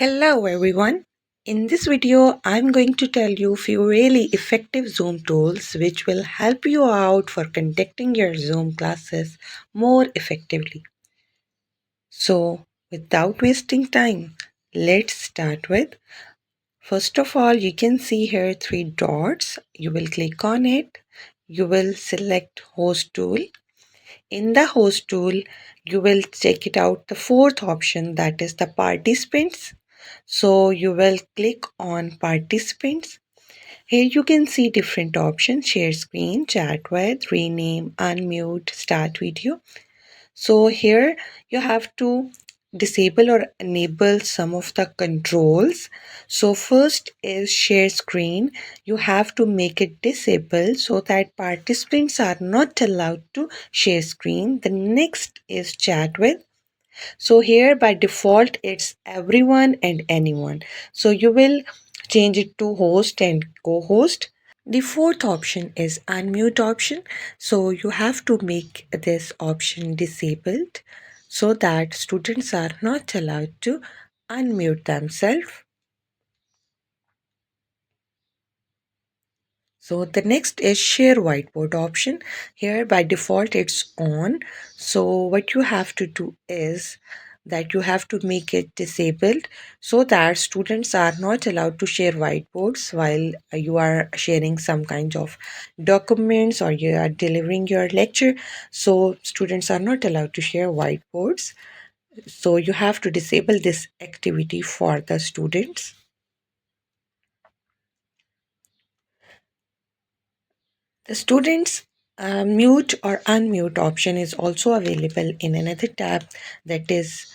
Hello everyone. In this video, I'm going to tell you a few really effective Zoom tools which will help you out for conducting your Zoom classes more effectively. So, without wasting time, let's start with. First of all, you can see here three dots. You will click on it. You will select host tool. In the host tool, you will check it out the fourth option, that is the participants. So you will click on participants. Here you can see different options: share screen, chat with, rename, unmute, start video. So here you have to disable or enable some of the controls. So first is share screen. You have to make it disabled so that participants are not allowed to share screen. The next is chat with. So here by default it's everyone and anyone. So you will change it to host and co-host. The fourth option is unmute option. So you have to make this option disabled so that students are not allowed to unmute themselves. So the next is share whiteboard option. Here by default it's on. So what you have to do is that you have to make it disabled so that students are not allowed to share whiteboards while you are sharing some kind of documents or you are delivering your lecture. So students are not allowed to share whiteboards. So you have to disable this activity for the students. The students mute or unmute option is also available in another tab, that is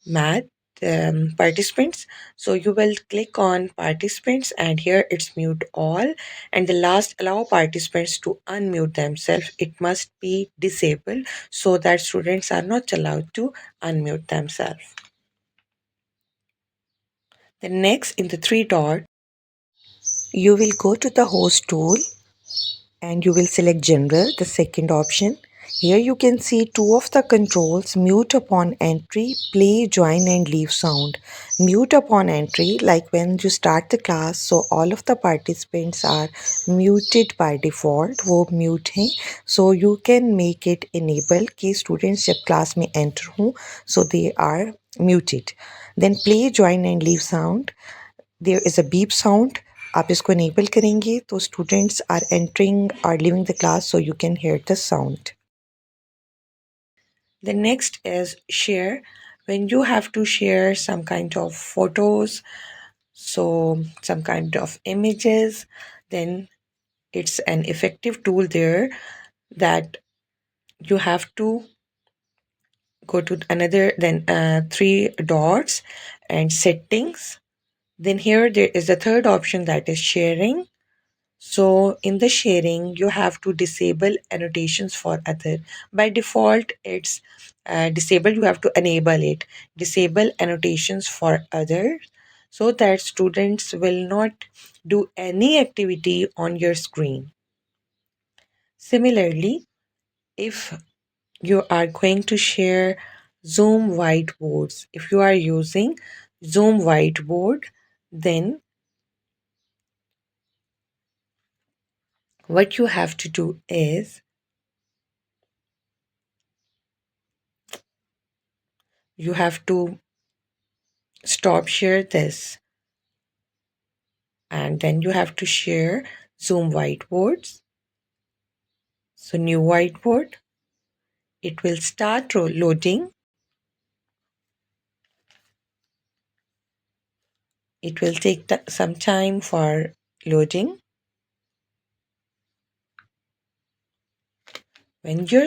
math participants. So you will click on participants and here it's mute all, and the last allow participants to unmute themselves. It must be disabled so that students are not allowed to unmute themselves. The next, in the three dot, you will go to the host tool and you will select general, the second option. Here you can see two of the controls: mute upon entry, play, join and leave sound. Mute upon entry, like when you start the class, so all of the participants are muted by default, वो mute हैं. So you can make it enable कि students जब class में enter हों, so they are muted. Then play, join and leave sound. There is a beep sound. आप इसको enable करेंगे तो students are entering or leaving the class, so you can hear the sound. The next is share. When you have to share some kind of photos, so some kind of images, then it's an effective tool there that you have to go to another, then three dots and settings. Then here there is a third option, that is sharing. So in the sharing, you have to disable annotations for other. By default, it's disabled. You have to enable it. Disable annotations for others so that students will not do any activity on your screen. Similarly, if you are going to share Zoom whiteboards, if you are using Zoom whiteboard, then what you have to do is you have to stop share this, and then you have to share Zoom whiteboards. So new whiteboard, it will start loading. It will take some time for loading. When your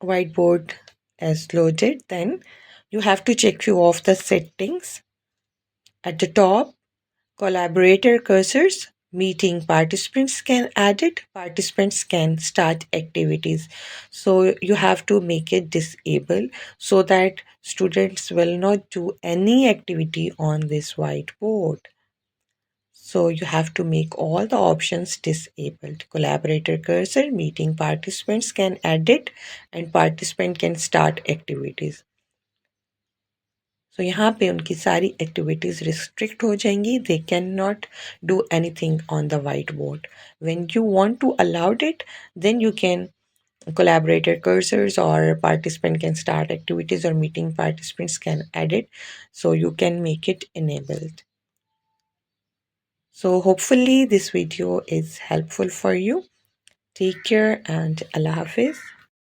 whiteboard is loaded, then you have to check few of the settings. At the top, collaborator cursors, meeting participants can add it, participants can start activities. So you have to make it disabled so that students will not do any activity on this whiteboard. So you have to make all the options disabled. Collaborator cursor, meeting participants can edit, and participant can start activities. सो यहाँ पे उनकी सारी activities restrict हो जाएंगी. They can not do anything on the white board. When you want to allow it, then you can collaborated cursors or participant can start activities or meeting participants can edit, so you can make it enabled. So hopefully this video is helpful for you. Take care and Allah Hafiz.